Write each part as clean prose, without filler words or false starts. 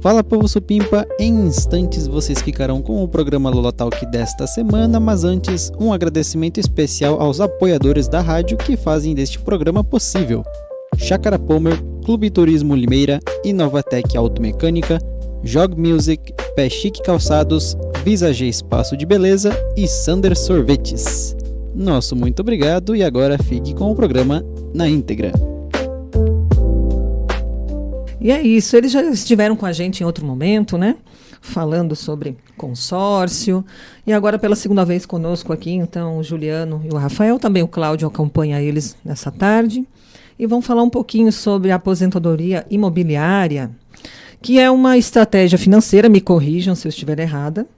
Fala, povo supimpa, em instantes vocês ficarão com o programa Lola Talk desta semana, mas antes um agradecimento especial aos apoiadores da rádio que fazem deste programa possível: Chácara Palmer, Clube Turismo Limeira, Inovatec Automecânica, Jog Music, Pé Chique Calçados, Visage Espaço de Beleza e Sander Sorvetes. Nosso muito obrigado e agora fique com o programa na íntegra. E é isso, eles já estiveram com a gente em outro momento, né? Falando sobre consórcio. E agora pela segunda vez conosco aqui, então, o Juliano e o Rafael. Também o Cláudio acompanha eles nessa tarde. E vão falar um pouquinho sobre a aposentadoria imobiliária, que é uma estratégia financeira, me corrijam se eu estiver errada,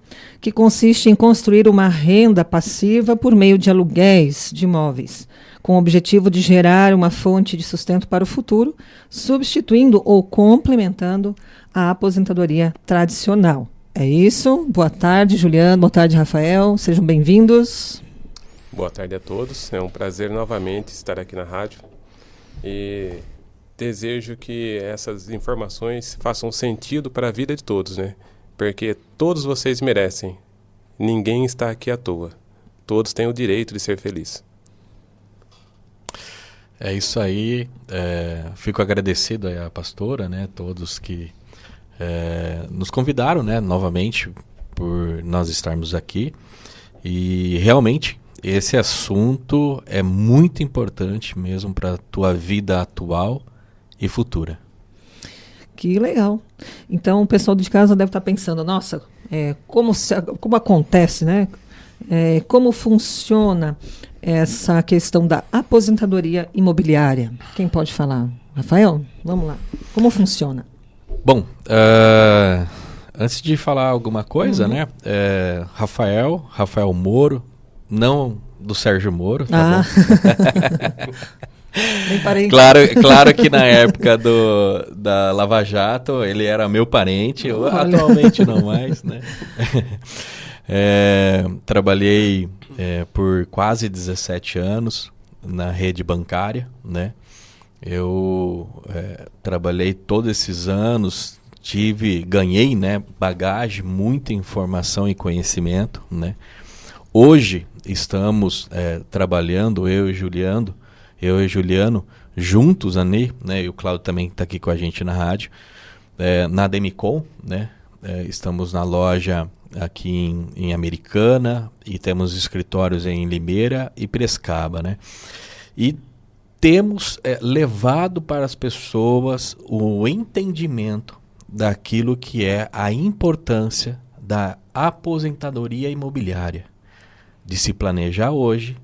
que consiste em construir uma renda passiva por meio de aluguéis de imóveis, com o objetivo de gerar uma fonte de sustento para o futuro, substituindo ou complementando a aposentadoria tradicional. É isso. Boa tarde, Juliano. Boa tarde, Rafael. Sejam bem-vindos. Boa tarde a todos. É um prazer novamente estar aqui na rádio e desejo que essas informações façam sentido para a vida de todos, né? Porque todos vocês merecem. Ninguém está aqui à toa. Todos têm o direito de ser felizes. É isso aí, fico agradecido à pastora, né, todos que nos convidaram, né, novamente por nós estarmos aqui, e realmente esse assunto é muito importante mesmo para a tua vida atual e futura. Que legal. Então o pessoal de casa deve estar pensando, nossa, como acontece, né? Como funciona essa questão da aposentadoria imobiliária? Quem pode falar? Rafael, vamos lá. Como funciona? Bom, antes de falar alguma coisa, né? Rafael Moro, não do Sérgio Moro, tá bom? Nem parei. Claro que na época da Lava Jato ele era meu parente, atualmente não mais, né? Trabalhei por quase 17 anos na rede bancária, né? Eu trabalhei todos esses anos, ganhei, né, bagagem, muita informação e conhecimento, né? Hoje estamos trabalhando, eu e Juliano, juntos, né? E o Cláudio também está aqui com a gente na rádio, na Demicon, né? Estamos na loja aqui em Americana e temos escritórios em Limeira e Piracicaba, né? E temos levado para as pessoas o entendimento daquilo que é a importância da aposentadoria imobiliária, de se planejar hoje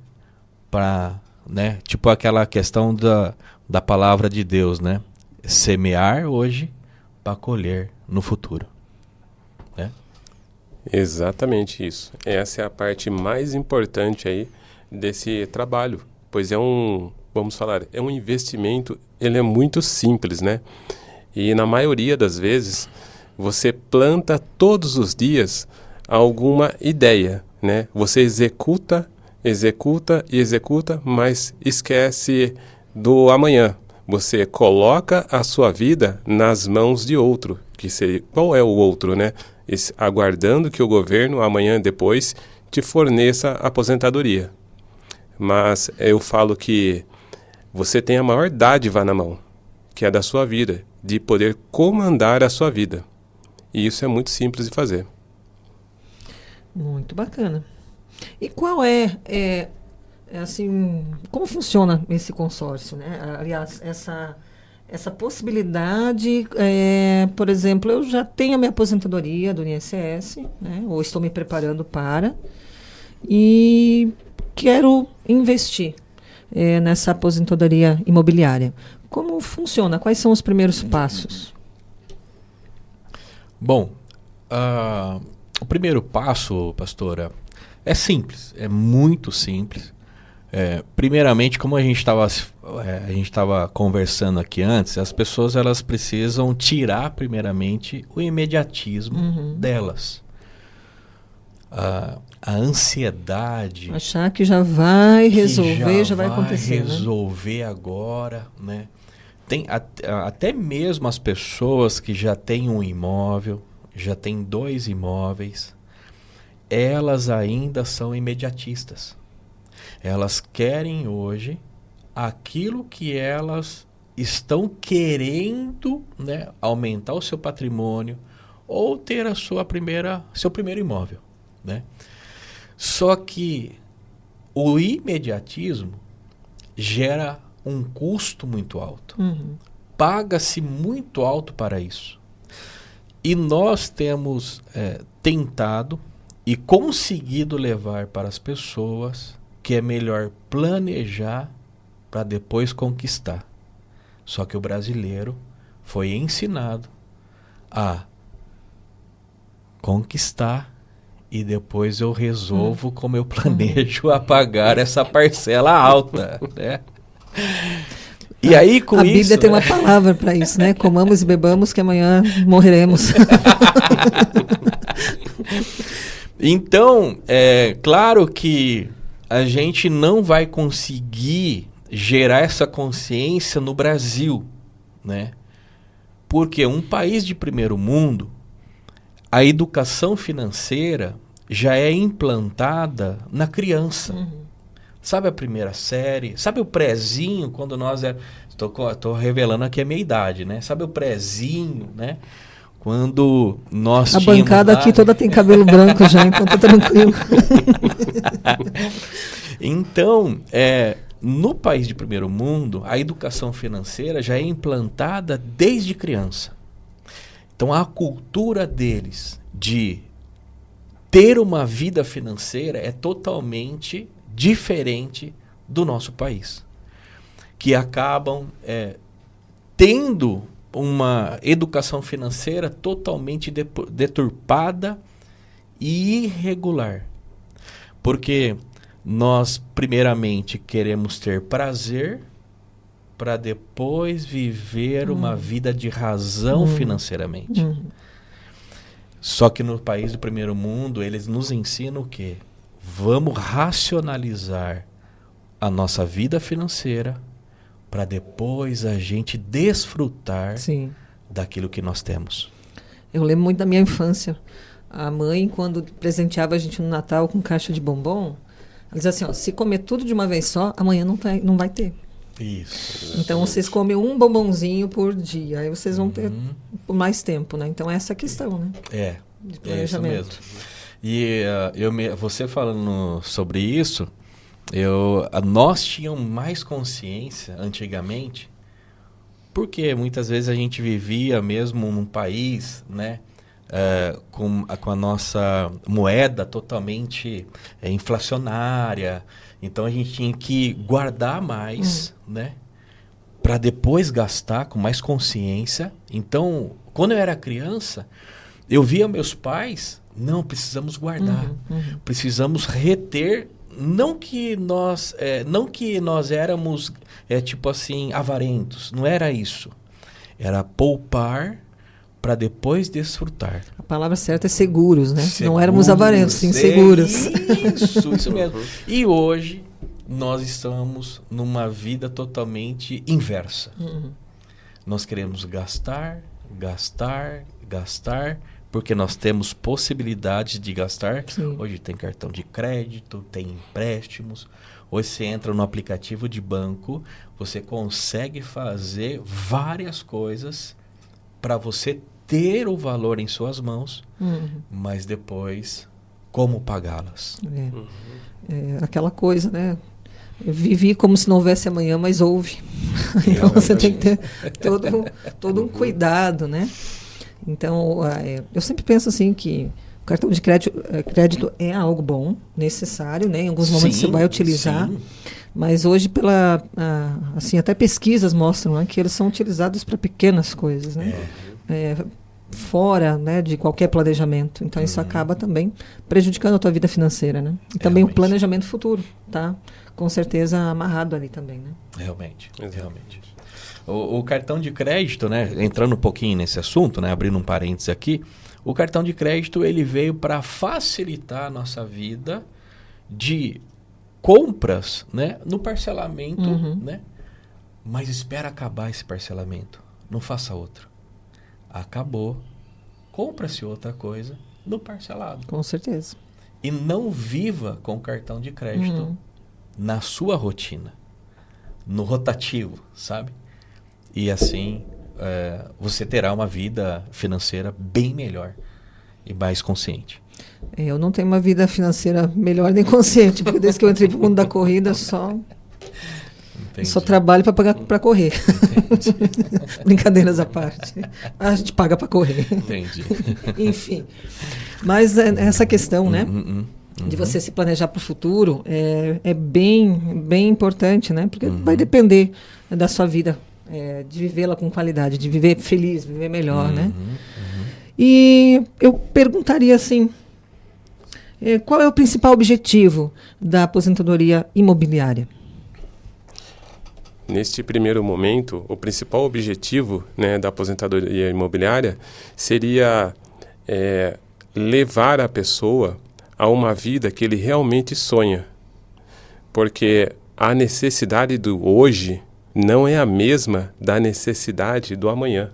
para, né, tipo aquela questão da palavra de Deus, né? Semear hoje para colher no futuro. Exatamente isso. Essa é a parte mais importante aí desse trabalho, pois é um investimento, ele é muito simples, né? E na maioria das vezes você planta todos os dias alguma ideia, né? Você executa, mas esquece do amanhã. Você coloca a sua vida nas mãos de outro, que seria, qual é o outro, né? Aguardando que o governo, amanhã depois, te forneça a aposentadoria. Mas eu falo que você tem a maior dádiva na mão, que é da sua vida, de poder comandar a sua vida. E isso é muito simples de fazer. Muito bacana. E qual assim, como funciona esse consórcio, né? Aliás, essa possibilidade, por exemplo, eu já tenho a minha aposentadoria do INSS, né, ou estou me preparando para, e quero investir nessa aposentadoria imobiliária. Como funciona? Quais são os primeiros passos? Bom, o primeiro passo, pastora, é simples, é muito simples. Primeiramente, como a gente estava conversando aqui antes, as pessoas elas precisam tirar primeiramente o imediatismo delas. A ansiedade. Achar que já vai resolver, já vai acontecer. Resolver, né? Agora, né? até mesmo as pessoas que já têm um imóvel, já têm 2 imóveis, elas ainda são imediatistas. Elas querem hoje aquilo que elas estão querendo, né, aumentar o seu patrimônio ou ter seu primeiro imóvel, né? Só que o imediatismo gera um custo muito alto. Paga-se muito alto para isso. E nós temos tentado e conseguido levar para as pessoas que é melhor planejar para depois conquistar. Só que o brasileiro foi ensinado a conquistar e depois eu resolvo como eu planejo a pagar essa parcela alta, né? E aí com a isso... A Bíblia tem uma palavra para isso, né? Comamos e bebamos que amanhã morreremos. Então, é claro que a gente não vai conseguir gerar essa consciência no Brasil, né? Porque um país de primeiro mundo, a educação financeira já é implantada na criança. Sabe a primeira série? Sabe o prézinho, quando nós... Estou revelando aqui a minha idade, né? Sabe o prézinho, né? Quando nós tínhamos... A bancada aqui toda tem cabelo branco já, então tá tranquilo. Então, no país de primeiro mundo, a educação financeira já é implantada desde criança. Então, a cultura deles de ter uma vida financeira é totalmente diferente do nosso país, que acabam tendo uma educação financeira totalmente deturpada e irregular. Porque nós, primeiramente, queremos ter prazer para depois viver uma vida de razão financeiramente. Só que no país do primeiro mundo, eles nos ensinam o quê? Vamos racionalizar a nossa vida financeira para depois a gente desfrutar daquilo que nós temos. Eu lembro muito da minha infância. A mãe, quando presenteava a gente no Natal com caixa de bombom, ela dizia assim, ó, se comer tudo de uma vez só, amanhã não vai ter. Isso. Então vocês comem um bombonzinho por dia, aí vocês vão ter por mais tempo, né? Então essa é a questão, né? De planejamento. É isso mesmo. E você falando sobre isso, nós tínhamos mais consciência antigamente, porque muitas vezes a gente vivia mesmo num país, né, com a nossa moeda totalmente inflacionária. Então a gente tinha que guardar mais, né, para depois gastar com mais consciência. Então, quando eu era criança, eu via meus pais, não, precisamos guardar, precisamos reter. Não que nós éramos, tipo assim, avarentos. Não era isso. Era poupar para depois desfrutar. A palavra certa é seguros, né? Não éramos avarentos, sim, seguros. Isso mesmo. E hoje nós estamos numa vida totalmente inversa. Nós queremos gastar, porque nós temos possibilidade de gastar. Hoje tem cartão de crédito, tem empréstimos. Hoje você entra no aplicativo de banco, você consegue fazer várias coisas para você ter o valor em suas mãos, mas depois, como pagá-las? Aquela coisa, né? Eu vivi como se não houvesse amanhã, mas houve. Então você tem que ter todo um cuidado, né? Então, eu sempre penso assim que o cartão de crédito é algo bom, necessário, né? Em alguns momentos você vai utilizar, mas hoje assim, até pesquisas mostram, né, que eles são utilizados para pequenas coisas, né? Fora, né, de qualquer planejamento. Então isso acaba também prejudicando a tua vida financeira, né? E também o planejamento futuro, tá? Com certeza amarrado ali também, né? Realmente. O cartão de crédito, né, entrando um pouquinho nesse assunto, né, abrindo um parênteses aqui, o cartão de crédito ele veio para facilitar a nossa vida de compras, né, no parcelamento, né, mas espera acabar esse parcelamento. Não faça outro. Acabou. Compra-se outra coisa no parcelado. Com certeza. E não viva com cartão de crédito na sua rotina, no rotativo, sabe? E assim você terá uma vida financeira bem melhor e mais consciente. Eu não tenho uma vida financeira melhor nem consciente, porque desde que eu entrei pro mundo da corrida, só trabalho para pagar para correr. Brincadeiras à parte. A gente paga para correr. Entendi. Enfim. Mas essa questão, né? De você se planejar para o futuro é bem importante, né? Porque vai depender da sua vida, de vivê-la com qualidade, de viver feliz, viver melhor, né? E eu perguntaria assim, qual é o principal objetivo da aposentadoria imobiliária? Neste primeiro momento, o principal objetivo, né, da aposentadoria imobiliária seria levar a pessoa a uma vida que ele realmente sonha. Porque a necessidade do hoje não é a mesma da necessidade do amanhã.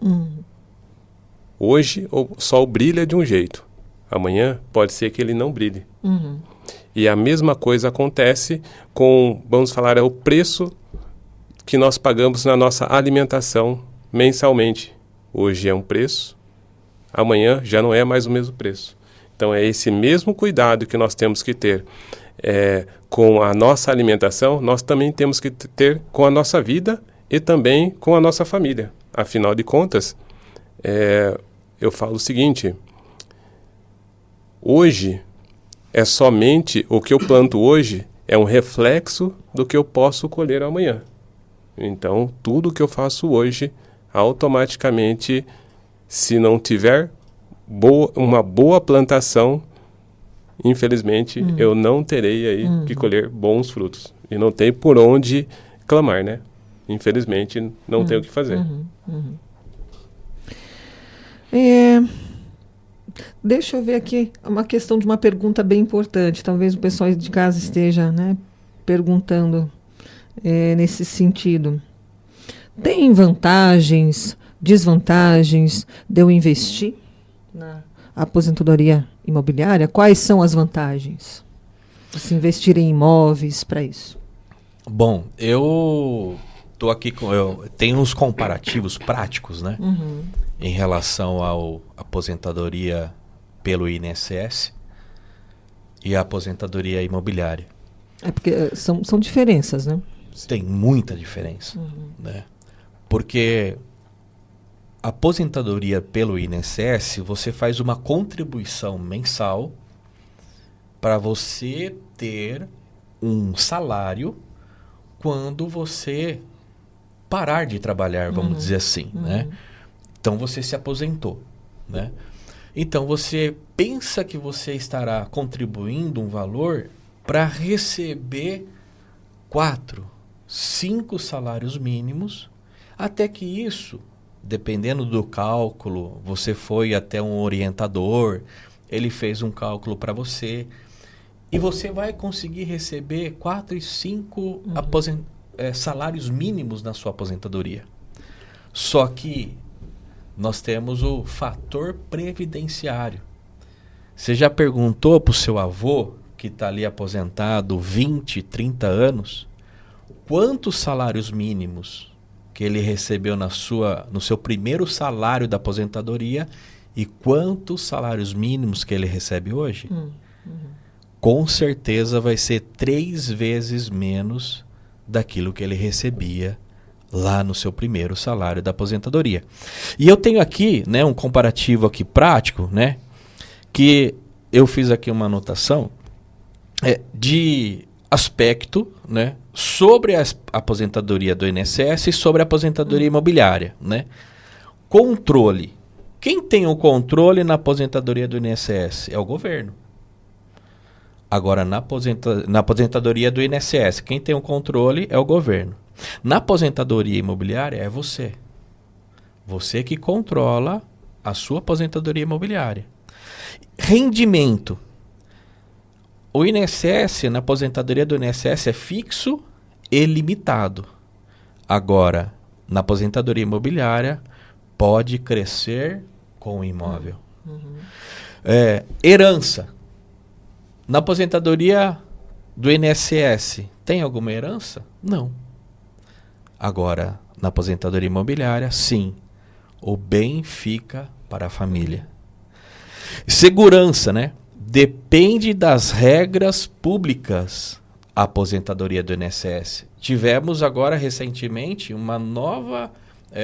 Hoje o sol brilha de um jeito. Amanhã pode ser que ele não brilhe. E a mesma coisa acontece com, vamos falar, o preço que nós pagamos na nossa alimentação mensalmente. Hoje é um preço, amanhã já não é mais o mesmo preço. Então é esse mesmo cuidado que nós temos que ter com a nossa alimentação, nós também temos que ter com a nossa vida e também com a nossa família. Afinal de contas, eu falo o seguinte, hoje é somente o que eu planto hoje é um reflexo do que eu posso colher amanhã. Então, tudo que eu faço hoje, automaticamente, se não tiver uma boa plantação, infelizmente, eu não terei aí que colher bons frutos. E não tem por onde clamar, né? Infelizmente, não tem o que fazer. Deixa eu ver aqui uma questão de uma pergunta bem importante. Talvez o pessoal de casa esteja, né, perguntando nesse sentido. Tem vantagens, desvantagens de eu investir na aposentadoria imobiliária? Quais são as vantagens de se investir em imóveis para isso? Bom, eu tô aqui eu tenho uns comparativos práticos, né? Em relação ao aposentadoria pelo INSS e a aposentadoria imobiliária. Porque são diferenças, né? Tem muita diferença, né? Porque a aposentadoria pelo INSS, você faz uma contribuição mensal para você ter um salário quando você parar de trabalhar, vamos dizer assim, né? Então você se aposentou, né? Então você pensa que você estará contribuindo um valor para receber 4, 5 salários mínimos, até que isso, dependendo do cálculo, você foi até um orientador, ele fez um cálculo para você, e você vai conseguir receber 4 e 5 salários mínimos na sua aposentadoria. Só que nós temos o fator previdenciário. Você já perguntou para o seu avô, que está ali aposentado 20, 30 anos, quantos salários mínimos que ele recebeu no seu primeiro salário da aposentadoria e quantos salários mínimos que ele recebe hoje? Com certeza vai ser 3 vezes menos daquilo que ele recebia lá no seu primeiro salário da aposentadoria. E eu tenho aqui, né, um comparativo aqui prático, né, que eu fiz aqui uma anotação de aspecto, né, sobre a aposentadoria do INSS e sobre a aposentadoria imobiliária, né? Controle. Quem tem o controle na aposentadoria do INSS? É o governo. Agora, na aposentadoria do INSS, quem tem o controle é o governo. Na aposentadoria imobiliária é você. Você que controla a sua aposentadoria imobiliária. Rendimento. O INSS, na aposentadoria do INSS, é fixo e limitado. Agora, na aposentadoria imobiliária, pode crescer com o imóvel. Herança. Na aposentadoria do INSS, tem alguma herança? Não. Agora, na aposentadoria imobiliária, sim. O bem fica para a família. Segurança, né? Depende das regras públicas a aposentadoria do INSS. Tivemos agora, recentemente, uma nova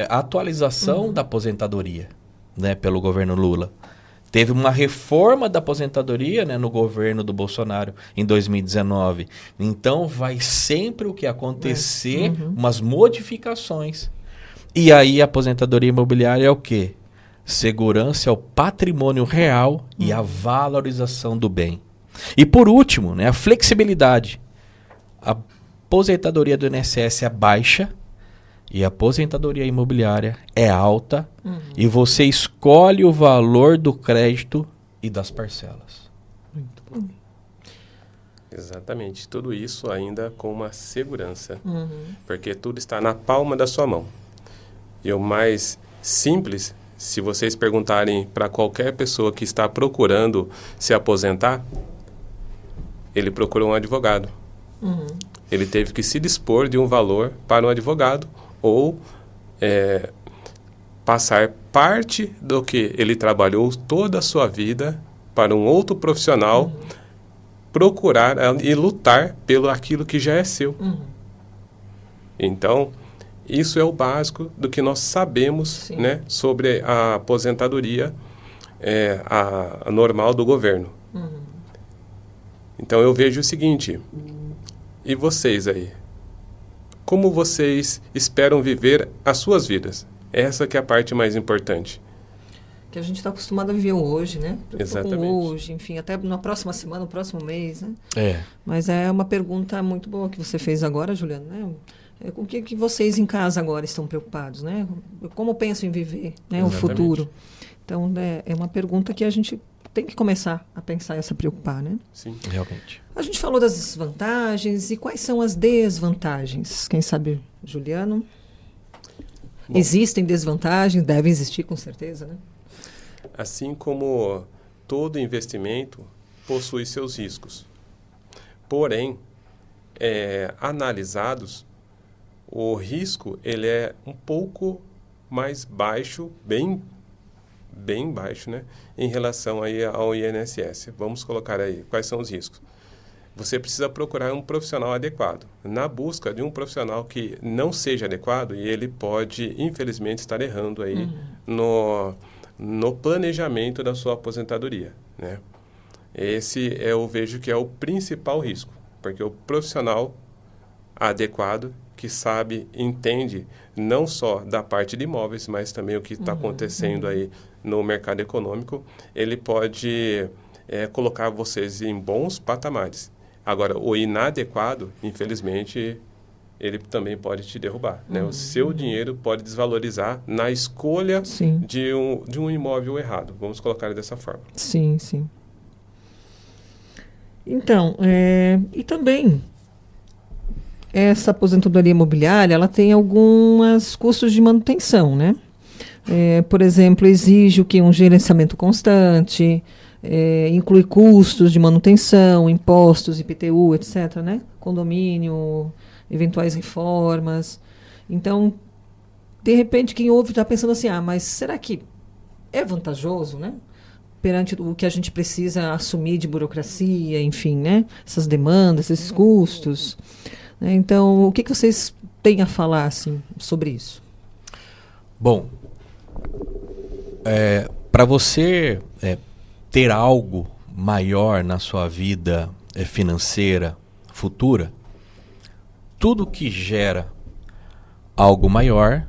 atualização da aposentadoria, né, pelo governo Lula. Teve uma reforma da aposentadoria, né, no governo do Bolsonaro em 2019. Então, vai sempre o que acontecer, umas modificações. E aí, a aposentadoria imobiliária é o quê? Segurança é o patrimônio real e a valorização do bem. E por último, né, a flexibilidade. A aposentadoria do INSS é baixa e a aposentadoria imobiliária é alta e você escolhe o valor do crédito e das parcelas. Muito bom. Exatamente. Tudo isso ainda com uma segurança, porque tudo está na palma da sua mão. E o mais simples, se vocês perguntarem para qualquer pessoa que está procurando se aposentar, ele procura um advogado. Ele teve que se dispor de um valor para um advogado ou passar parte do que ele trabalhou toda a sua vida para um outro profissional procurar e lutar pelo aquilo que já é seu. Então, isso é o básico do que nós sabemos, né, sobre a aposentadoria a normal do governo. Então, eu vejo o seguinte, e vocês aí? Como vocês esperam viver as suas vidas? Essa que é a parte mais importante. Que a gente está acostumado a viver hoje, né? Exatamente. Com hoje, enfim, até na próxima semana, no próximo mês, né? É. Mas é uma pergunta muito boa que você fez agora, Juliana, né? Com o que vocês em casa agora estão preocupados, né? Como pensam em viver, né, o futuro? Então, é uma pergunta que a gente tem que começar a pensar e a se preocupar, né? Sim. Realmente. A gente falou das vantagens, e quais são as desvantagens? Quem sabe, Juliano? Bom, existem desvantagens, devem existir com certeza, né? assim como todo investimento possui seus riscos. Porém, analisados, o risco ele é um pouco mais baixo, bem baixo, né, em relação aí ao INSS. Vamos colocar aí quais são os riscos. Você precisa procurar um profissional adequado. Na busca de um profissional que não seja adequado, e ele pode, infelizmente, estar errando aí no planejamento da sua aposentadoria, né? Esse eu vejo que é o principal risco, porque o profissional adequado, que sabe, entende não só da parte de imóveis, mas também o que está acontecendo aí no mercado econômico, ele pode colocar vocês em bons patamares. Agora, o inadequado, infelizmente, ele também pode te derrubar, né? O seu dinheiro pode desvalorizar na escolha de um imóvel errado. Vamos colocar dessa forma. Sim, sim. Então, e também, essa aposentadoria imobiliária, ela tem alguns custos de manutenção, né? Por exemplo, exige um gerenciamento constante, inclui custos de manutenção, impostos, IPTU, etc., né? Condomínio, eventuais reformas. Então, de repente, quem ouve está pensando assim, mas será que é vantajoso, né? Perante o que a gente precisa assumir de burocracia, enfim, né? Essas demandas, esses custos. Né? Então, o que vocês têm a falar assim, sobre isso? Bom, para você ter algo maior na sua vida financeira futura, tudo que gera algo maior,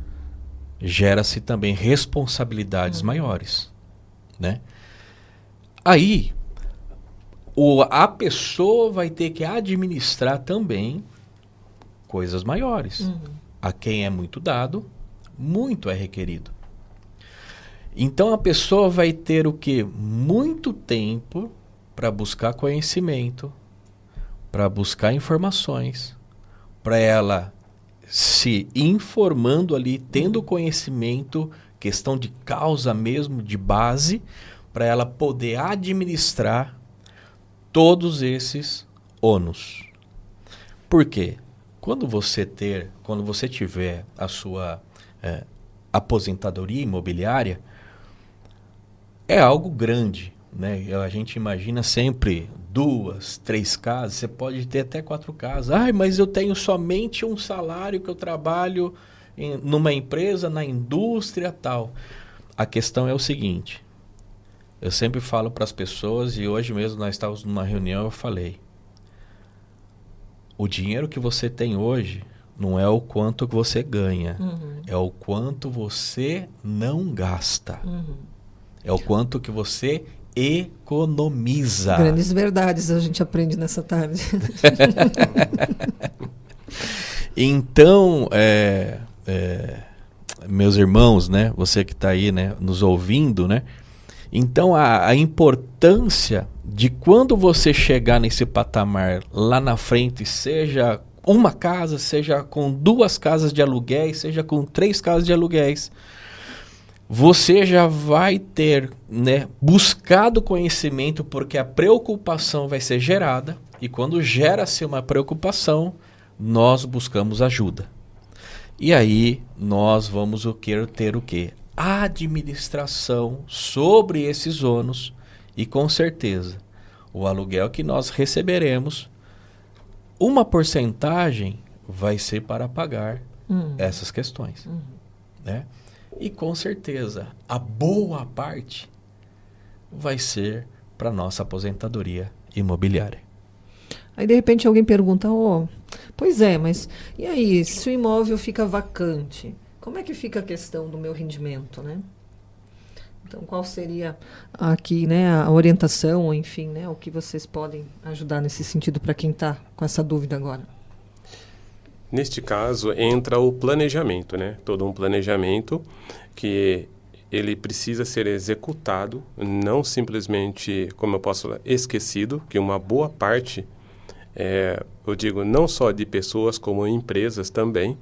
gera-se também responsabilidades maiores, né? Aí, a pessoa vai ter que administrar também coisas maiores. A quem é muito dado, muito é requerido. Então, a pessoa vai ter o quê? Muito tempo para buscar conhecimento, para buscar informações, para ela se informando ali, tendo conhecimento, questão de causa mesmo, de base, para ela poder administrar todos esses ônus. Por quê? Quando você tiver a sua aposentadoria imobiliária, é algo grande, né? A gente imagina sempre 2, 3 casas, você pode ter até 4 casas. Mas eu tenho somente um salário que eu trabalho numa empresa, na indústria tal. A questão é o seguinte, eu sempre falo para as pessoas, e hoje mesmo nós estávamos numa reunião, eu falei, o dinheiro que você tem hoje não é o quanto que você ganha, é o quanto você não gasta. É o quanto que você economiza. Grandes verdades a gente aprende nessa tarde. Então, meus irmãos, né, você que está aí, né, nos ouvindo, né, então a importância de quando você chegar nesse patamar lá na frente, seja uma casa, seja com 2 casas de aluguéis, seja com 3 casas de aluguéis, você já vai ter, né, buscado conhecimento, porque a preocupação vai ser gerada, e quando gera-se uma preocupação, nós buscamos ajuda. E aí nós vamos ter o quê? Administração sobre esses ônus, e com certeza o aluguel que nós receberemos, uma porcentagem vai ser para pagar essas questões, né? E com certeza a boa parte vai ser para nossa aposentadoria imobiliária. Aí de repente alguém pergunta, pois é, mas e aí, se o imóvel fica vacante, como é que fica a questão do meu rendimento, né? Então qual seria aqui, né, a orientação, ou enfim, né, o que vocês podem ajudar nesse sentido para quem está com essa dúvida agora? Neste caso, entra o planejamento, né? Todo um planejamento que ele precisa ser executado, não simplesmente, como eu posso falar, esquecido, que uma boa parte, eu digo, não só de pessoas como empresas também,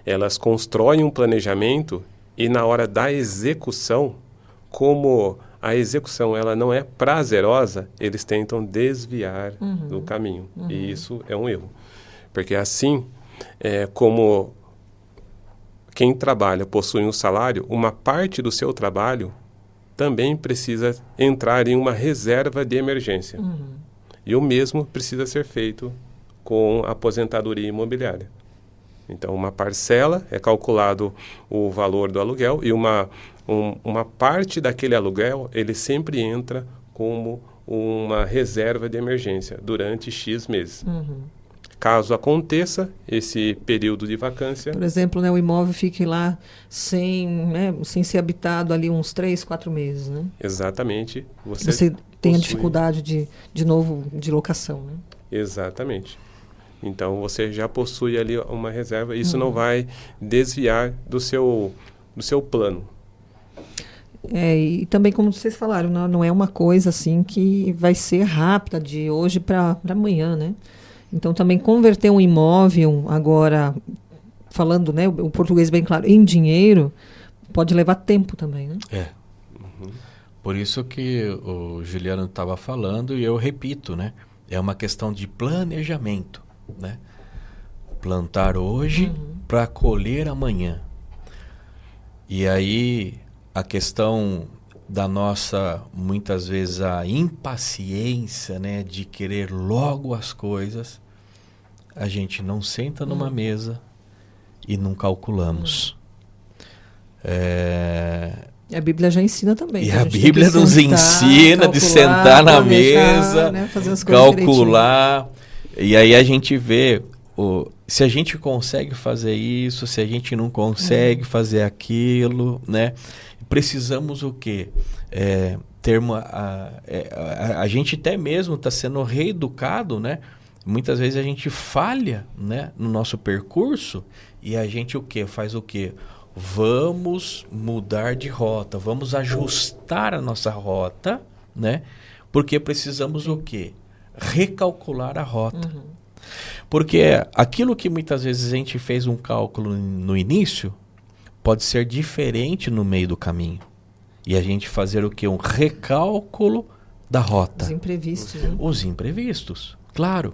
elas constroem um planejamento e na hora da execução, como a execução ela não é prazerosa, eles tentam desviar do caminho. E isso é um erro. Porque assim, como quem trabalha possui um salário, uma parte do seu trabalho também precisa entrar em uma reserva de emergência. E o mesmo precisa ser feito com a aposentadoria imobiliária. Então, uma parcela é calculado o valor do aluguel e uma parte daquele aluguel, ele sempre entra como uma reserva de emergência durante X meses. Caso aconteça esse período de vacância... Por exemplo, né, o imóvel fique lá sem ser habitado ali uns 3, 4 meses, né? Exatamente. Você tem a dificuldade de novo de locação, né? Exatamente. Então, você já possui ali uma reserva. Isso não vai desviar do seu plano. E também, como vocês falaram, não é uma coisa assim que vai ser rápida de hoje para amanhã, né? Então, também converter um imóvel, agora, falando, né, o português bem claro, em dinheiro, pode levar tempo também, né? Por isso que o Juliano estava falando, e eu repito, né? É uma questão de planejamento, né? Plantar hoje para colher amanhã. E aí, a questão da nossa, muitas vezes, a impaciência, né? De querer logo as coisas, a gente não senta numa mesa e não calculamos. A Bíblia já ensina também. E a Bíblia nos ensina de sentar na mesa, né, fazer as calcular. E aí a gente vê se a gente consegue fazer isso, se a gente não consegue fazer aquilo, né? Precisamos o quê? A gente até mesmo está sendo reeducado, né? Muitas vezes a gente falha, né, no nosso percurso e a gente o quê? Faz o quê? Vamos mudar de rota, vamos ajustar a nossa rota, né? Porque precisamos o quê? Recalcular a rota. Porque aquilo que muitas vezes a gente fez um cálculo no início pode ser diferente no meio do caminho. E a gente fazer o quê? Um recálculo da rota. Os imprevistos. Né? Os imprevistos, claro.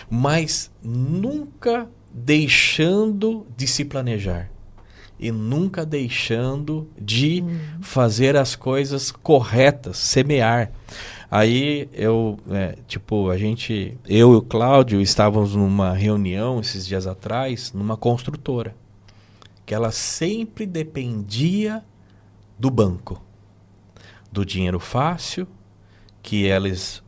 Mas nunca deixando de se planejar. E nunca deixando de fazer as coisas corretas, semear. Aí eu e o Cláudio estávamos numa reunião esses dias atrás, numa construtora, que ela sempre dependia do banco, do dinheiro fácil, que eles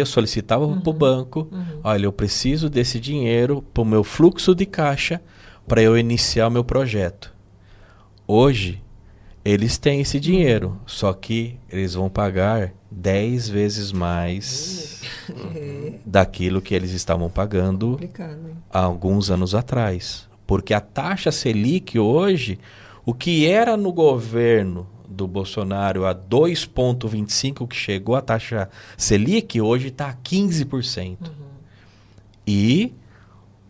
solicitavam para o banco, olha, eu preciso desse dinheiro para o meu fluxo de caixa para eu iniciar o meu projeto. Hoje, eles têm esse dinheiro, só que eles vão pagar 10 vezes mais daquilo que eles estavam pagando há alguns anos atrás. Porque a taxa Selic hoje, o que era no governo do Bolsonaro a 2,25 que chegou a taxa Selic, hoje está a 15%. E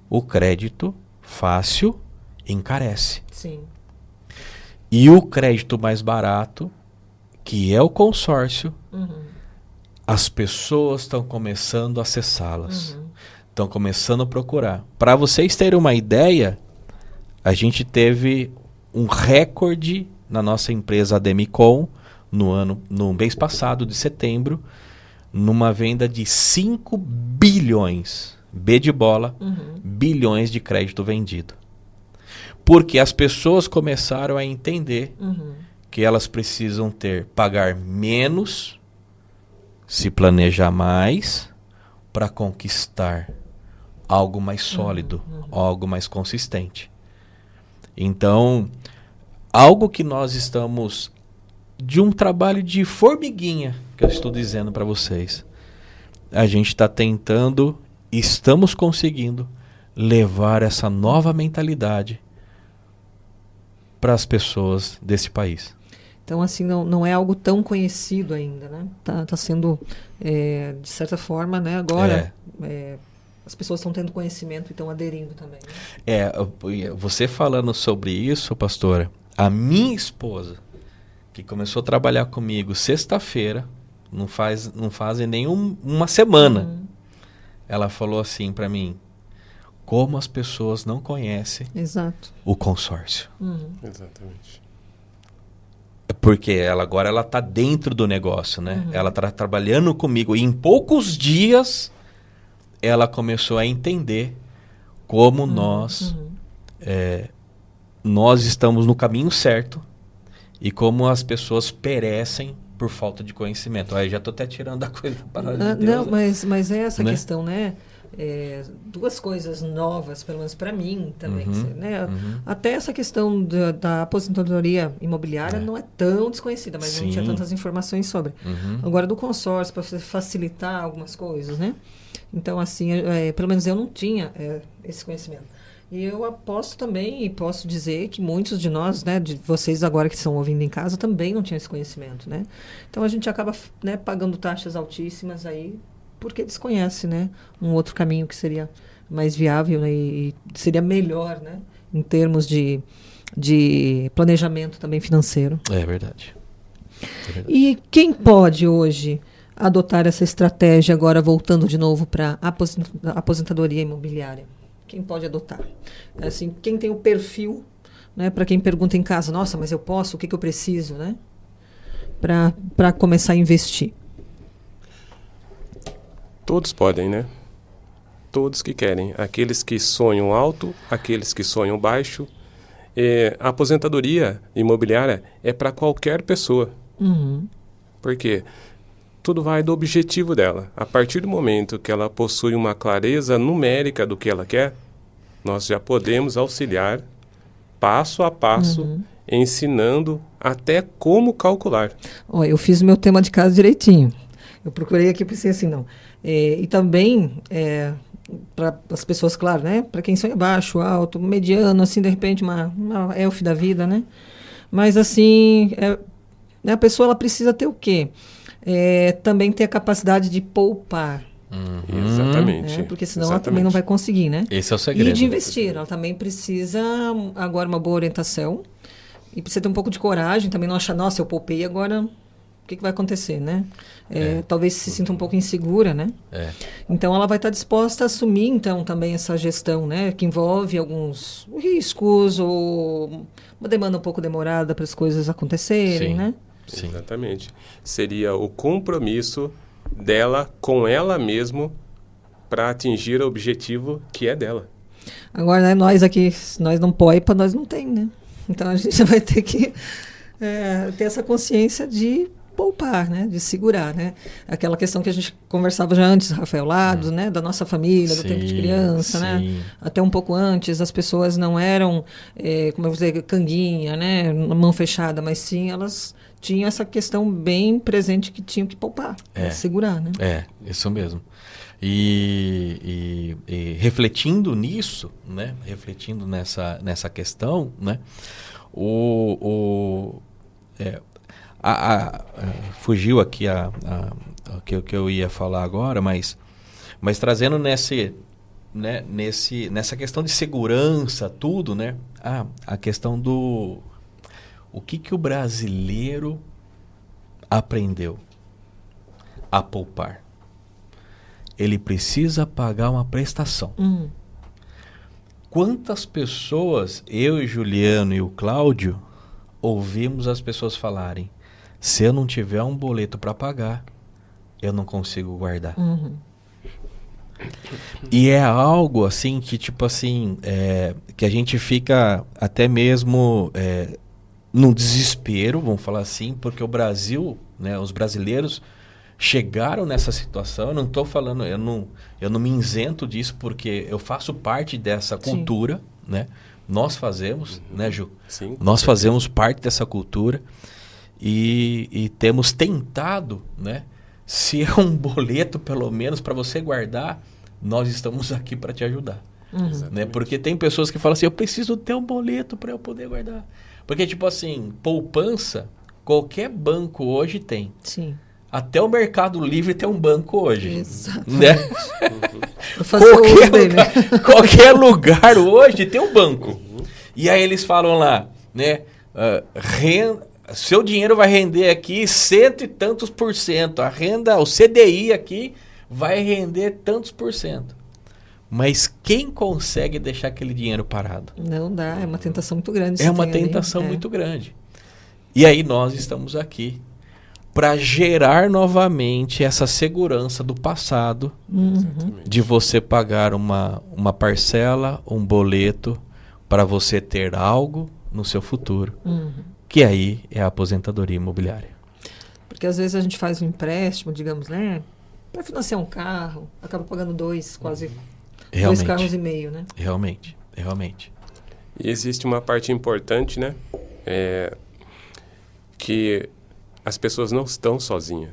o crédito fácil encarece. Sim. E o crédito mais barato, que é o consórcio, as pessoas estão começando a acessá-las. Estão começando a procurar. Para vocês terem uma ideia, a gente teve um recorde na nossa empresa Ademicon no mês passado, de setembro, numa venda de 5 bilhões, B de bola, bilhões de crédito vendido. Porque as pessoas começaram a entender que elas precisam pagar menos, se planejar mais, para conquistar algo mais sólido, algo mais consistente. Então, algo que nós estamos, de um trabalho de formiguinha, que eu estou dizendo para vocês, a gente está tentando, estamos conseguindo levar essa nova mentalidade para as pessoas desse país. Então, assim, não é algo tão conhecido ainda, né? Tá sendo, de certa forma, né? Agora, as pessoas estão tendo conhecimento e estão aderindo também. Né? Você falando sobre isso, pastora, a minha esposa, que começou a trabalhar comigo sexta-feira, não fazem nem uma semana, ela falou assim para mim, como as pessoas não conhecem o consórcio. Exatamente. Porque agora ela está dentro do negócio, né? Ela está trabalhando comigo e em poucos dias ela começou a entender como nós estamos no caminho certo e como as pessoas perecem por falta de conhecimento. Aí já estou até tirando a coisa para Deus. Não, mas é essa questão, né? Duas coisas novas, pelo menos para mim também. Né? Até essa questão da aposentadoria imobiliária não é tão desconhecida, mas não tinha tantas informações sobre. Agora, do consórcio, para facilitar algumas coisas, né? Então, assim, pelo menos eu não tinha esse conhecimento. E eu aposto também, e posso dizer que muitos de nós, né, de vocês agora que estão ouvindo em casa, também não tinham esse conhecimento, né? Então, a gente acaba, né, pagando taxas altíssimas aí, porque desconhece, né, um outro caminho que seria mais viável, né, e seria melhor, né, em termos de planejamento também financeiro. É verdade. E quem pode hoje adotar essa estratégia, agora voltando de novo para a aposentadoria imobiliária? Quem pode adotar? Assim, quem tem o perfil, né, para quem pergunta em casa, nossa, mas eu posso, o que eu preciso, né, para começar a investir? Todos podem, né? Todos que querem. Aqueles que sonham alto, aqueles que sonham baixo. A aposentadoria imobiliária é para qualquer pessoa. Porque tudo vai do objetivo dela. A partir do momento que ela possui uma clareza numérica do que ela quer, nós já podemos auxiliar passo a passo, ensinando até como calcular. Eu fiz o meu tema de casa direitinho. Eu procurei aqui, pensei assim, não. E também, para as pessoas, claro, né? Para quem sonha baixo, alto, mediano, assim, de repente, uma elfe da vida, né? Mas, assim, a pessoa ela precisa ter o quê? Também ter a capacidade de poupar, Exatamente. Né? Porque senão ela também não vai conseguir, né? Esse é o segredo. E de investir. Ela também precisa, agora, uma boa orientação. E precisa ter um pouco de coragem. Também não achar, nossa, eu poupei, agora o que vai acontecer, né? Talvez se sinta um pouco insegura, né? Então, ela vai estar disposta a assumir, então, também essa gestão, né? Que envolve alguns riscos ou uma demanda um pouco demorada para as coisas acontecerem, né? Sim. Exatamente. Seria o compromisso dela com ela mesma para atingir o objetivo que é dela. Agora, né, nós aqui, se nós não poipa, nós não tem, né? Então, a gente vai ter que ter essa consciência de poupar, né? De segurar, né? Aquela questão que a gente conversava já antes, Rafael, né? Da nossa família, do tempo de criança, né? Até um pouco antes, as pessoas não eram, como eu vou dizer, canguinha, né? Mão fechada, mas sim, elas tinham essa questão bem presente que tinham que poupar, segurar, né? Isso mesmo. E refletindo nisso, né? Refletindo nessa questão, né? Fugiu aqui o que eu ia falar agora, mas trazendo nessa questão de segurança, tudo, né? A questão do o que o brasileiro aprendeu a poupar. Ele precisa pagar uma prestação. Quantas pessoas, eu e Juliano e o Cláudio, ouvimos as pessoas falarem: se eu não tiver um boleto para pagar, eu não consigo guardar. E é algo assim que, tipo assim, que a gente fica até mesmo num desespero, vamos falar assim, porque o Brasil, né, os brasileiros chegaram nessa situação. Eu não estou falando, eu não me isento disso, porque eu faço parte dessa cultura, né? Nós fazemos, né, Ju? Sim. Nós fazemos parte dessa cultura e temos tentado, né? Se é um boleto, pelo menos, para você guardar, nós estamos aqui para te ajudar. Né? Porque tem pessoas que falam assim: eu preciso ter um boleto para eu poder guardar. Porque, tipo assim, poupança, qualquer banco hoje tem. Sim. Até o Mercado Livre tem um banco hoje. Exatamente. Né? Qualquer lugar hoje tem um banco. E aí eles falam lá, né? Seu dinheiro vai render aqui cento e tantos %. A renda, o CDI aqui vai render tantos %. Mas quem consegue deixar aquele dinheiro parado? Não dá, é uma tentação muito grande. É uma tentação muito grande. E aí nós estamos aqui para gerar novamente essa segurança do passado, de você pagar uma parcela, um boleto, para você ter algo no seu futuro, que aí é a aposentadoria imobiliária. Porque às vezes a gente faz um empréstimo, digamos, né, para financiar um carro, acaba pagando quase 2 carros e meio, né? Realmente. E existe uma parte importante, né, que as pessoas não estão sozinhas.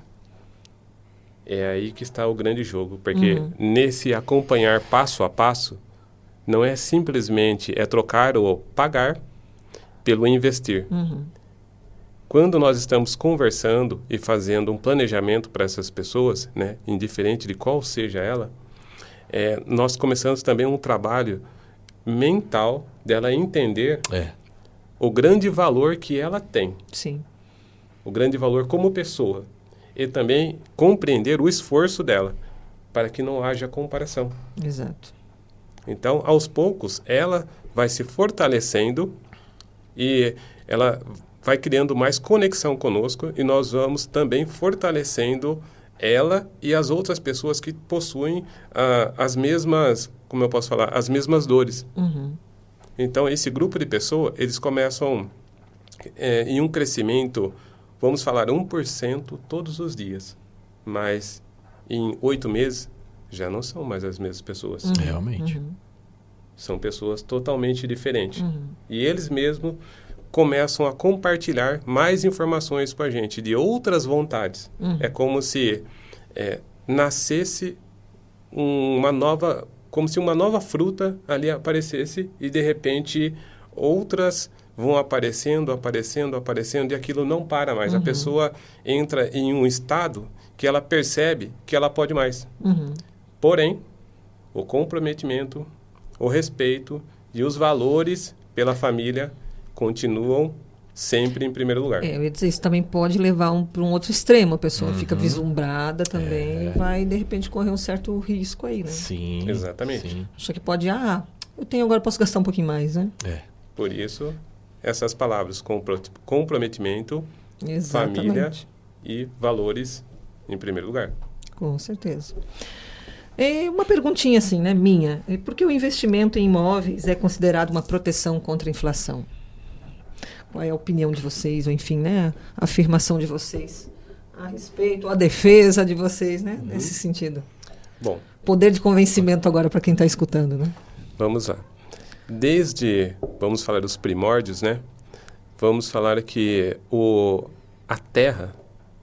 É aí que está o grande jogo, porque nesse acompanhar passo a passo, não é simplesmente trocar ou pagar pelo investir. Quando nós estamos conversando e fazendo um planejamento para essas pessoas, né, indiferente de qual seja ela, nós começamos também um trabalho mental dela entender o grande valor que ela tem. Sim. O grande valor como pessoa. E também compreender o esforço dela, para que não haja comparação. Exato. Então, aos poucos, ela vai se fortalecendo e ela vai criando mais conexão conosco, e nós vamos também fortalecendo ela e as outras pessoas que possuem as mesmas, como eu posso falar, as mesmas dores. Então, esse grupo de pessoas, eles começam em um crescimento, vamos falar 1% todos os dias, mas em 8 meses já não são mais as mesmas pessoas. Realmente. São pessoas totalmente diferentes. E eles mesmos começam a compartilhar mais informações com a gente, de outras vontades. É como se nascesse como se uma nova fruta ali aparecesse, e de repente outras vão aparecendo, e aquilo não para mais. A pessoa entra em um estado que ela percebe que ela pode mais. Porém, o comprometimento, o respeito e os valores pela família continuam sempre em primeiro lugar. Eu ia dizer, isso também pode levar para um outro extremo. A pessoa fica vislumbrada também e vai, de repente, correr um certo risco aí, né? Sim. Exatamente. Sim. Acha que pode, eu tenho agora, posso gastar um pouquinho mais, né? Por isso, essas palavras, comprometimento, Exatamente. família e valores em primeiro lugar. Com certeza. Uma perguntinha assim, né, minha. Por que o investimento em imóveis é considerado uma proteção contra a inflação? Qual é a opinião de vocês, ou enfim, né, a afirmação de vocês a respeito, a defesa de vocês, né, nesse sentido? Bom, Poder de convencimento agora para quem está escutando, né? vamos lá. Vamos falar dos primórdios, né? Vamos falar que a terra,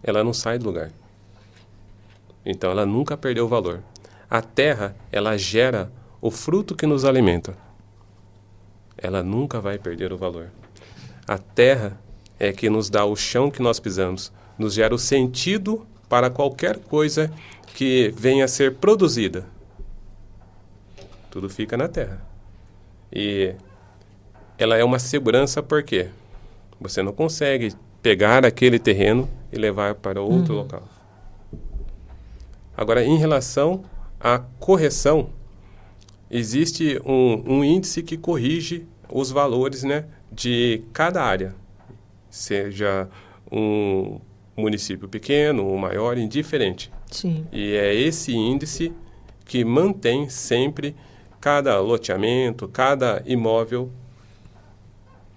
ela não sai do lugar. Então, ela nunca perdeu o valor. A terra, ela gera o fruto que nos alimenta. Ela nunca vai perder o valor. A terra é que nos dá o chão que nós pisamos, nos gera o sentido para qualquer coisa que venha a ser produzida. Tudo fica na terra. E ela é uma segurança porque você não consegue pegar aquele terreno e levar para outro local. Agora, em relação à correção, existe um índice que corrige os valores, né, de cada área, seja um município pequeno, um maior, indiferente. Sim. E é esse índice que mantém sempre cada loteamento, cada imóvel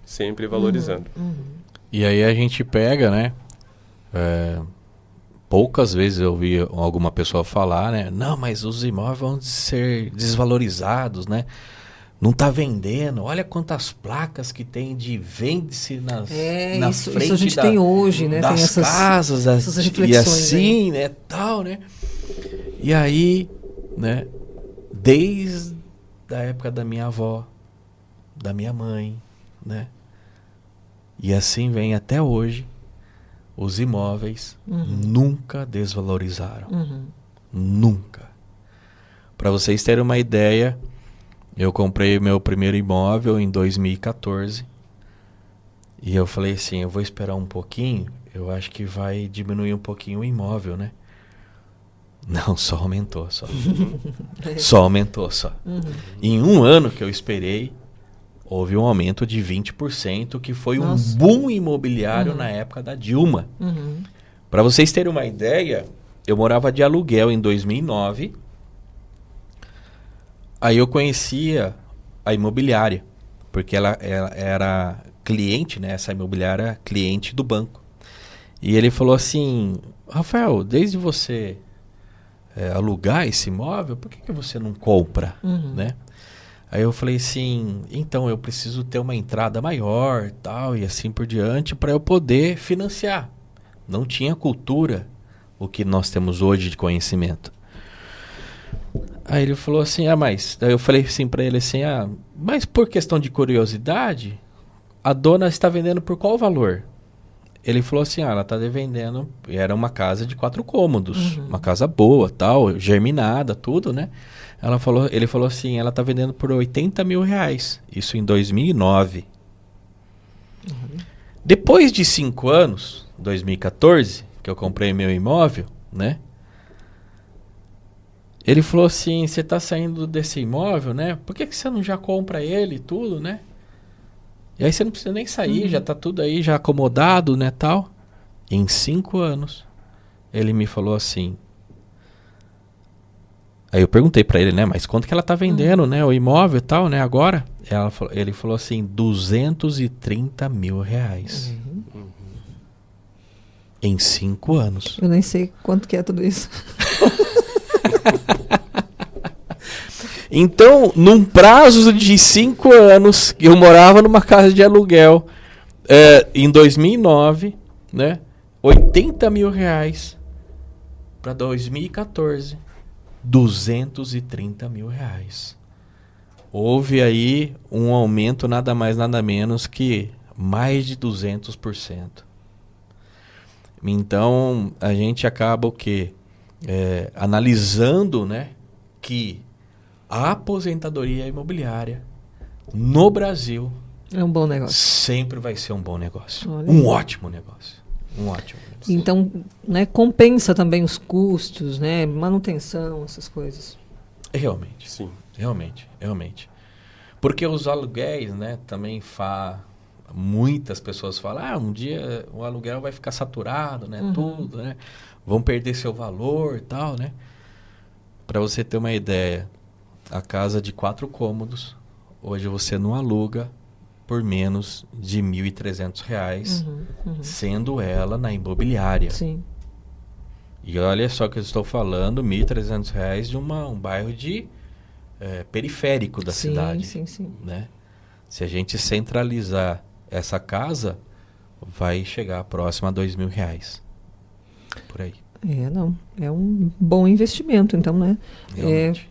sempre valorizando. E aí a gente pega, né? Poucas vezes eu ouvi alguma pessoa falar, né? Não, mas os imóveis vão ser desvalorizados, né? Não está vendendo. Olha quantas placas que tem de vende-se na frente isso a gente tem hoje, né? Das tem essas casas, essas e reflexões assim, aí. né? Tal, né? E aí, né? Desde a época da minha avó, da minha mãe, né? E assim vem até hoje. Os imóveis nunca desvalorizaram. Nunca. Para vocês terem uma ideia, eu comprei meu primeiro imóvel em 2014. E eu falei assim, eu vou esperar um pouquinho, eu acho que vai diminuir um pouquinho o imóvel, né? Não, só aumentou, só. Só aumentou, só. Em um ano que eu esperei, houve um aumento de 20%, que foi um boom imobiliário na época da Dilma. Para vocês terem uma ideia, eu morava de aluguel em 2009. Aí eu conhecia a imobiliária, porque ela era cliente, né? Essa imobiliária era cliente do banco. E ele falou assim, Rafael, desde você alugar esse imóvel, por que você não compra, né? Aí eu falei assim, então eu preciso ter uma entrada maior, tal, e assim por diante, para eu poder financiar. Não tinha cultura o que nós temos hoje de conhecimento. Aí ele falou assim, mas... Daí eu falei assim para ele assim, mas por questão de curiosidade, a dona está vendendo por qual valor? Ele falou assim, ela está vendendo, era uma casa de 4 cômodos, uma casa boa, tal, germinada, tudo, né? Ele falou assim, ela está vendendo por R$80 mil, isso em 2009. Depois de 5 anos, 2014, que eu comprei meu imóvel, né? Ele falou assim, você está saindo desse imóvel, né? Por que você não já compra ele e tudo, né? E aí você não precisa nem sair, já está tudo aí, já acomodado, né, tal. Em 5 anos, ele me falou assim... Aí eu perguntei pra ele, né, mas quanto que ela tá vendendo, né, o imóvel e tal, né, agora? Ele falou assim, R$230 mil. Em 5 anos. Eu nem sei quanto que é tudo isso. Então, num prazo de 5 anos, eu morava numa casa de aluguel, em 2009, né, R$80 mil para 2014. R$230 mil. Houve aí um aumento nada mais nada menos que mais de 200%. Então, a gente acaba o quê? Analisando, né, que a aposentadoria imobiliária no Brasil É um bom negócio. sempre vai ser um bom negócio. Olha. Um ótimo negócio. Um ótimo negócio. Então, né, compensa também os custos, né, manutenção, essas coisas. Realmente. Sim. Realmente. Porque os aluguéis, né, também muitas pessoas falam, um dia o aluguel vai ficar saturado, né, tudo, né, vão perder seu valor e tal, né. Para você ter uma ideia, a casa de 4 cômodos, hoje você não aluga por menos de R$ 1.300, sendo ela na imobiliária. Sim. E olha só que eu estou falando, R$ 1.300 de um bairro periférico da cidade. Sim. Né? Se a gente centralizar essa casa, vai chegar próximo a R$ 2.000. Por aí. É um bom investimento, então, né? Realmente.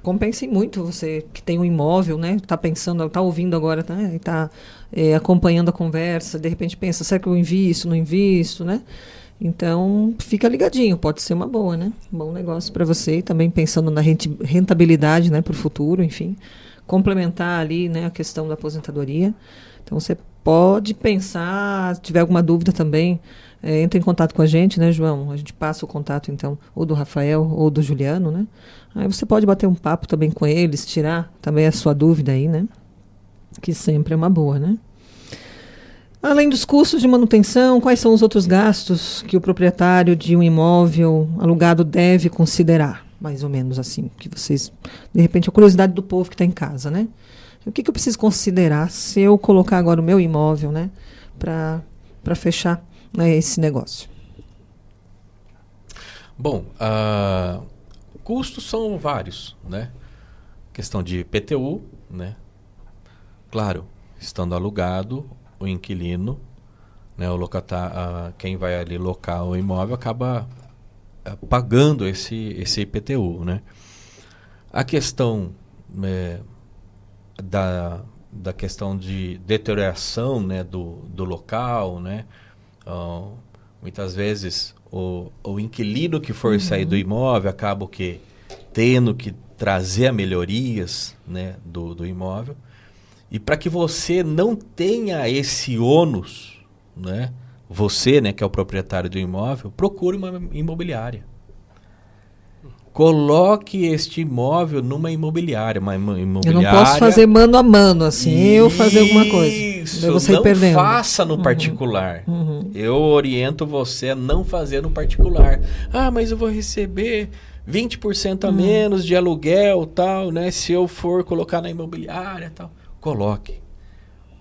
Compense muito você que tem um imóvel, né? Tá pensando, tá ouvindo agora, né? E tá acompanhando a conversa, de repente pensa, será que eu invisto, não invisto, né? Então, fica ligadinho, pode ser uma boa, né? Bom negócio para você, também pensando na rentabilidade, né, para o futuro, enfim. Complementar ali, né, a questão da aposentadoria. Então, você pode pensar, se tiver alguma dúvida também, entre em contato com a gente, né, João? A gente passa o contato, então, ou do Rafael ou do Juliano, né? Aí você pode bater um papo também com eles, tirar também a sua dúvida aí, né? Que sempre é uma boa, né? Além dos custos de manutenção, quais são os outros gastos que o proprietário de um imóvel alugado deve considerar? Mais ou menos assim, que vocês, de repente, a curiosidade do povo que está em casa, né? O que eu preciso considerar se eu colocar agora o meu imóvel, né, para fechar, né, esse negócio? Bom, custos são vários, né? Questão de IPTU, né? Claro, estando alugado, o inquilino, né, o locatário, quem vai ali locar o imóvel acaba pagando esse IPTU, né? A questão da questão de deterioração, né, do local, né? Muitas vezes o inquilino que for sair do imóvel acaba tendo que trazer melhorias, né, do imóvel. E para que você não tenha esse ônus, né, você, né, que é o proprietário do imóvel, procure uma imobiliária. Coloque este imóvel numa imobiliária. Eu não posso fazer mano a mano, assim, eu fazer alguma coisa. Isso, você não perdendo. Faça no particular. Eu oriento você a não fazer no particular. Mas eu vou receber 20% a menos de aluguel, tal, né, se eu for colocar na imobiliária, tal. Coloque.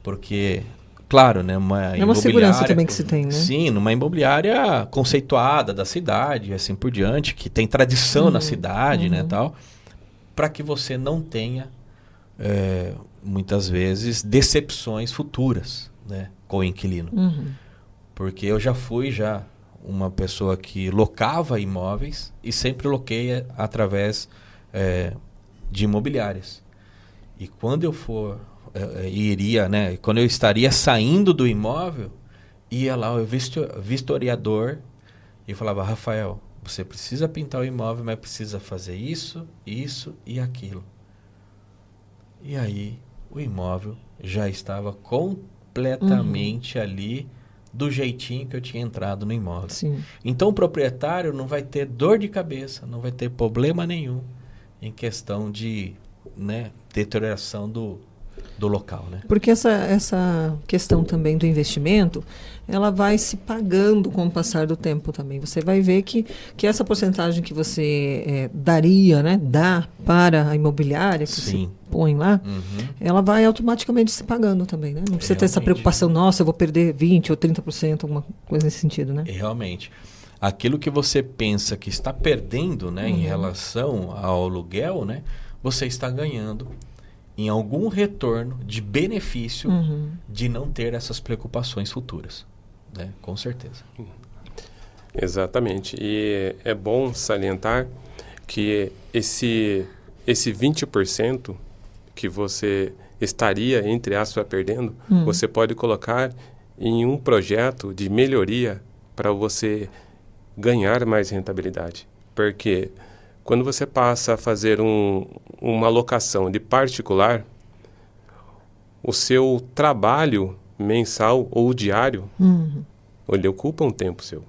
Porque, claro, né, é uma segurança também que se tem, né? Sim, numa imobiliária conceituada da cidade, assim por diante, que tem tradição na cidade, né, tal, para que você não tenha, muitas vezes, decepções futuras, né, com o inquilino. Porque eu já fui uma pessoa que locava imóveis e sempre loquei através de imobiliárias. E quando eu quando eu estaria saindo do imóvel, ia lá o vistoriador e falava, Rafael, você precisa pintar o imóvel, mas precisa fazer isso, isso e aquilo. E aí o imóvel já estava completamente ali do jeitinho que eu tinha entrado no imóvel. Sim. Então o proprietário não vai ter dor de cabeça, não vai ter problema nenhum em questão de, né, deterioração do local, né? Porque essa questão também do investimento, ela vai se pagando com o passar do tempo também. Você vai ver que essa porcentagem que você daria, né, dá para a imobiliária, que Sim. você põe lá, ela vai automaticamente se pagando também, né? Não precisa ter essa preocupação, nossa, eu vou perder 20% ou 30%, alguma coisa nesse sentido, né? Realmente. Aquilo que você pensa que está perdendo, né, em relação ao aluguel, né, você está ganhando em algum retorno de benefício de não ter essas preocupações futuras, né? Com certeza. Exatamente. E é bom salientar que esse 20% que você estaria, entre aspas, perdendo, você pode colocar em um projeto de melhoria para você ganhar mais rentabilidade. Porque quando você passa a fazer uma alocação de particular, o seu trabalho mensal ou diário, ele ocupa um tempo seu.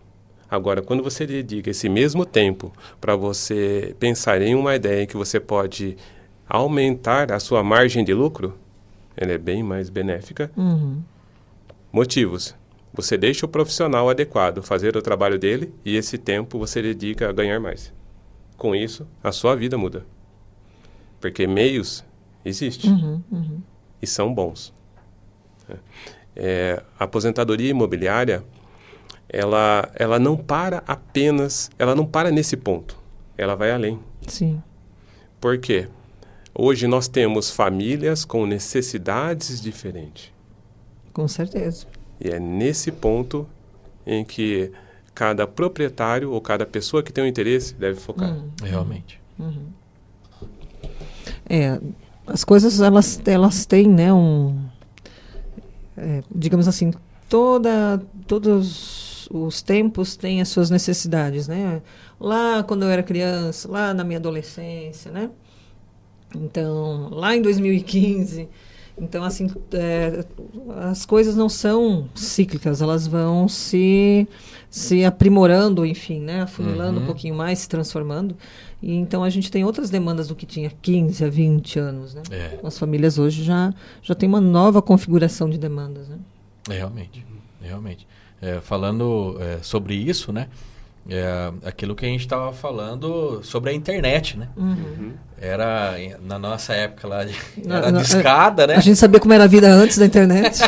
Agora, quando você dedica esse mesmo tempo para você pensar em uma ideia que você pode aumentar a sua margem de lucro, ela é bem mais benéfica. Motivos. Você deixa o profissional adequado fazer o trabalho dele e esse tempo você dedica a ganhar mais. Com isso, a sua vida muda. Porque meios existem e são bons. A aposentadoria imobiliária, ela não para apenas, ela não para nesse ponto. Ela vai além. Sim. Por quê? Hoje nós temos famílias com necessidades diferentes. Com certeza. E é nesse ponto em que cada proprietário ou cada pessoa que tem um interesse deve focar. Realmente. As coisas, elas têm, né, digamos assim, todos os tempos têm as suas necessidades, né? Lá quando eu era criança, lá na minha adolescência, né? Então, lá em 2015... Então, assim, as coisas não são cíclicas, elas vão se aprimorando, enfim, né? Afunilando um pouquinho mais, se transformando. E, então, a gente tem outras demandas do que tinha 15 a 20 anos, né? As famílias hoje já têm uma nova configuração de demandas, né? Realmente. Falando sobre isso, né? Aquilo que a gente estava falando sobre a internet, né? Era, na nossa época lá, era discada, né? A gente sabia como era a vida antes da internet.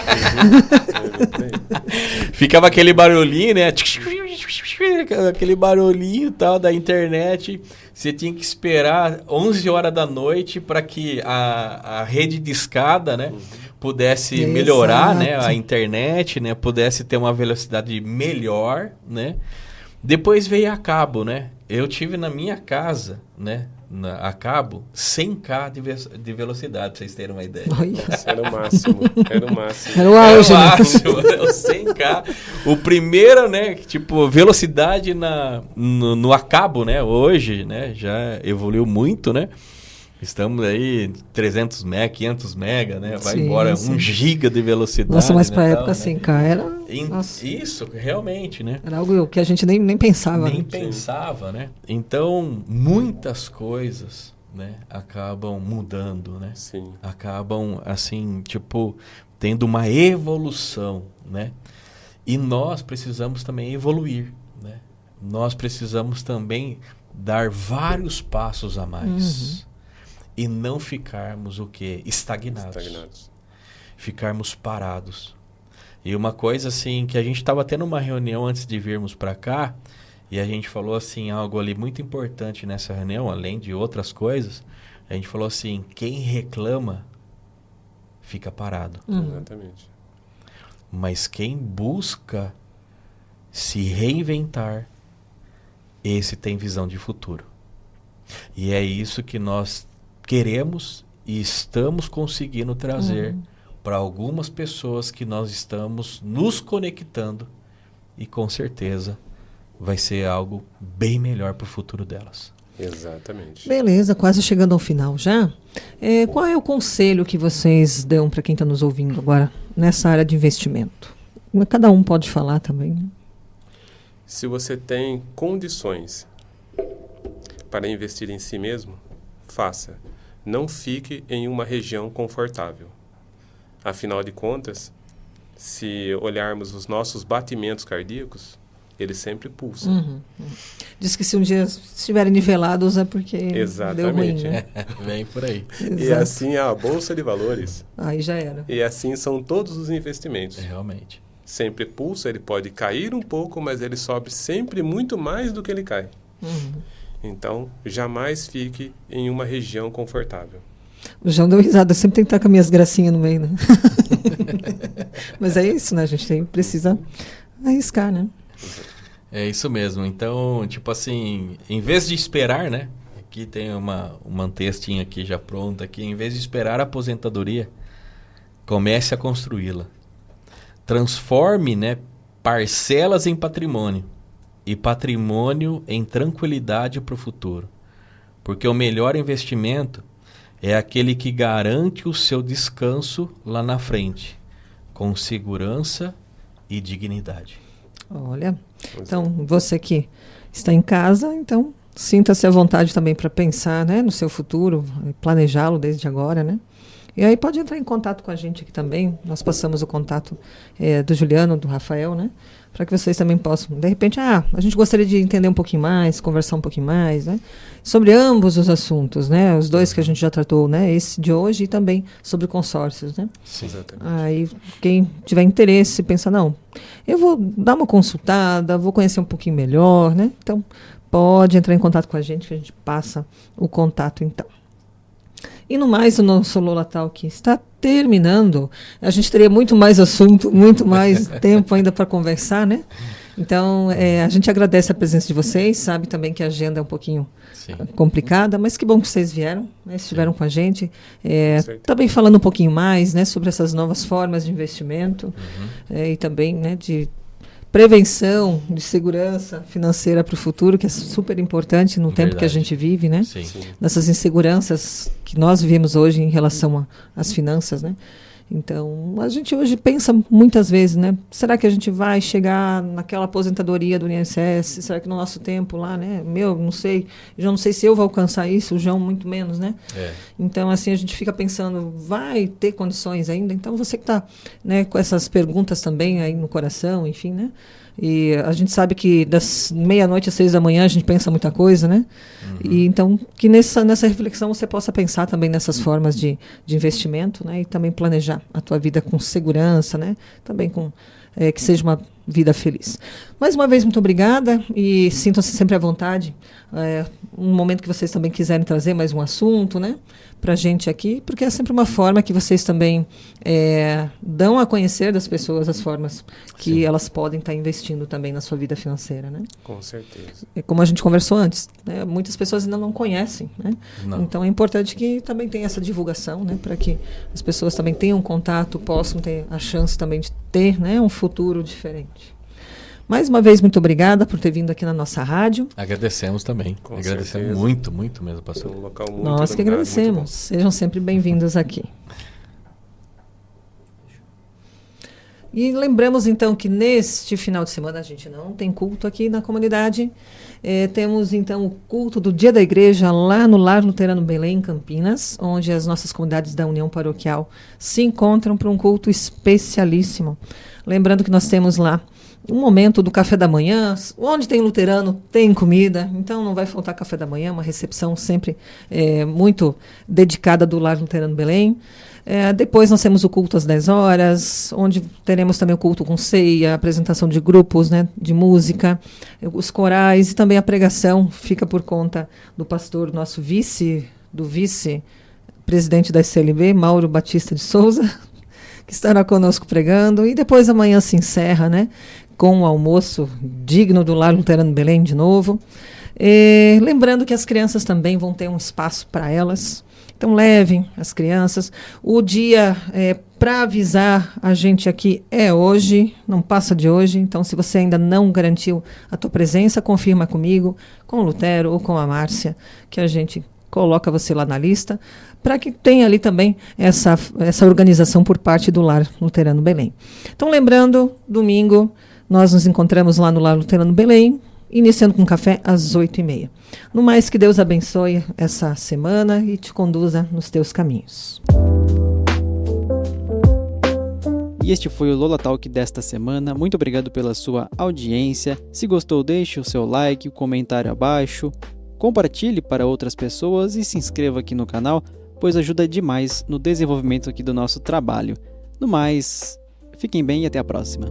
Ficava aquele barulhinho, né? Aquele barulhinho tal da internet. Você tinha que esperar 11 horas da noite para que a rede discada, né? Pudesse melhorar, né? A internet, né? Pudesse ter uma velocidade melhor, né? Depois veio a cabo, né? Eu tive na minha casa, né? A cabo, 100K de velocidade, pra vocês terem uma ideia. Isso era o máximo. Era o máximo. Era o auge, né? 100K. O primeiro, né? Tipo, velocidade no a cabo, né? Hoje, né? Já evoluiu muito, né? Estamos aí 300 MB, 500 MB, né? Vai embora 1 GB de velocidade. Nossa, mas para a né, época 100K era... Isso, realmente, né? Era algo que a gente nem pensava. Nem pensava, né? Então, muitas coisas, né, acabam mudando, né? Sim. Acabam, assim, tipo, tendo uma evolução, né? E nós precisamos também evoluir, né? Nós precisamos também dar vários passos a mais. E não ficarmos o quê? Estagnados. Ficarmos parados. E uma coisa assim, que a gente estava tendo uma reunião antes de virmos para cá, e a gente falou assim, algo ali muito importante nessa reunião, além de outras coisas, a gente falou assim, quem reclama, fica parado. Exatamente. Mas quem busca se reinventar, esse tem visão de futuro. E é isso que nós queremos e estamos conseguindo trazer para algumas pessoas que nós estamos nos conectando e com certeza vai ser algo bem melhor para o futuro delas. Exatamente. Beleza, quase chegando ao final já. Qual é o conselho que vocês dão para quem está nos ouvindo agora nessa área de investimento? Cada um pode falar também. Se você tem condições para investir em si mesmo, faça. Não fique em uma região confortável. Afinal de contas, se olharmos os nossos batimentos cardíacos, eles sempre pulsam. Diz que se um dia estiverem nivelados é porque deu ruim, né? Vem por aí. E assim é a Bolsa de Valores. Aí já era. E assim são todos os investimentos. Realmente. Sempre pulsa, ele pode cair um pouco, mas ele sobe sempre muito mais do que ele cai. Então, jamais fique em uma região confortável. O João deu risada, eu sempre tenho que estar com as minhas gracinhas no meio, né? Mas é isso, né? A gente precisa arriscar, né? É isso mesmo. Então, tipo assim, em vez de esperar, né? Aqui tem uma textinha aqui já pronta aqui. Em vez de esperar a aposentadoria, comece a construí-la. Transforme, né, parcelas em patrimônio e patrimônio em tranquilidade para o futuro. Porque o melhor investimento é aquele que garante o seu descanso lá na frente, com segurança e dignidade. Olha, então você que está em casa, então sinta-se à vontade também para pensar, né, no seu futuro, planejá-lo desde agora, né? E aí pode entrar em contato com a gente aqui também. Nós passamos o contato do Juliano, do Rafael, né? Para que vocês também possam, de repente, a gente gostaria de entender um pouquinho mais, conversar um pouquinho mais, né? Sobre ambos os assuntos, né? Os dois que a gente já tratou, né? Esse de hoje e também sobre consórcios, né? Sim, exatamente. Aí quem tiver interesse, pensa, não, eu vou dar uma consultada, vou conhecer um pouquinho melhor, né? Então, pode entrar em contato com a gente, que a gente passa o contato, então. E no mais, o nosso Lola Talk está terminando. A gente teria muito mais assunto, muito mais tempo ainda para conversar, né? Então, a gente agradece a presença de vocês, sabe também que a agenda é um pouquinho complicada, mas que bom que vocês vieram, né? Estiveram com a gente. Também falando um pouquinho mais, né, sobre essas novas formas de investimento e também, né, de prevenção, de segurança financeira para o futuro, que é super importante no tempo que a gente vive, né? Sim. Nessas inseguranças que nós vivemos hoje em relação às finanças, né? Então, a gente hoje pensa muitas vezes, né? Será que a gente vai chegar naquela aposentadoria do INSS? Será que no nosso tempo lá, né? Não sei. Já não sei se eu vou alcançar isso, o João muito menos, né? Então, assim, a gente fica pensando, vai ter condições ainda? Então, você que está, né, com essas perguntas também aí no coração, enfim, né? E a gente sabe que das meia-noite às 6 da manhã a gente pensa muita coisa, né? E então, que nessa reflexão você possa pensar também nessas formas de investimento, né? E também planejar a tua vida com segurança, né? Também com que seja uma vida feliz. Mais uma vez, muito obrigada e sintam-se sempre à vontade. Um momento que vocês também quiserem trazer mais um assunto, né? Para a gente aqui, porque é sempre uma forma que vocês também dão a conhecer das pessoas as formas que elas podem estar investindo também na sua vida financeira, né? Com certeza. Como a gente conversou antes, né? Muitas pessoas ainda não conhecem, né? Não. Então é importante que também tenha essa divulgação, né? Para que as pessoas também tenham contato, possam ter a chance também de ter, né, um futuro diferente. Mais uma vez, muito obrigada por ter vindo aqui na nossa rádio. Agradecemos também. Com Agradecemos certeza. muito, muito mesmo, pastor. Um local muito Nós que iluminado, agradecemos. muito Sejam sempre bem-vindos aqui. E lembramos, então, que neste final de semana a gente não tem culto aqui na comunidade. Temos, então, o culto do Dia da Igreja lá no Lar Luterano Belém, em Campinas, onde as nossas comunidades da União Paroquial se encontram para um culto especialíssimo. Lembrando que nós temos lá um momento do café da manhã, onde tem luterano, tem comida, então não vai faltar café da manhã, uma recepção sempre muito dedicada do Lar Luterano Belém. Depois nós temos o culto às 10 horas, onde teremos também o culto com ceia, a apresentação de grupos, né, de música, os corais e também a pregação fica por conta do pastor, nosso vice-presidente da SLB, Mauro Batista de Souza, que estará conosco pregando. E depois amanhã se encerra, né, com o almoço digno do Lar Luterano Belém de novo. Lembrando que as crianças também vão ter um espaço para elas. Então levem as crianças. O dia para avisar a gente aqui é hoje, não passa de hoje. Então, se você ainda não garantiu a tua presença, confirma comigo, com o Lutero ou com a Márcia, que a gente coloca você lá na lista, para que tenha ali também essa organização por parte do Lar Luterano Belém. Então, lembrando, domingo, nós nos encontramos lá no Lar Luterano Belém, iniciando com café às 8h30. No mais, que Deus abençoe essa semana e te conduza nos teus caminhos. E este foi o Lola Talk desta semana. Muito obrigado pela sua audiência. Se gostou, deixe o seu like, o comentário abaixo, compartilhe para outras pessoas e se inscreva aqui no canal, pois ajuda demais no desenvolvimento aqui do nosso trabalho. No mais, fiquem bem e até a próxima.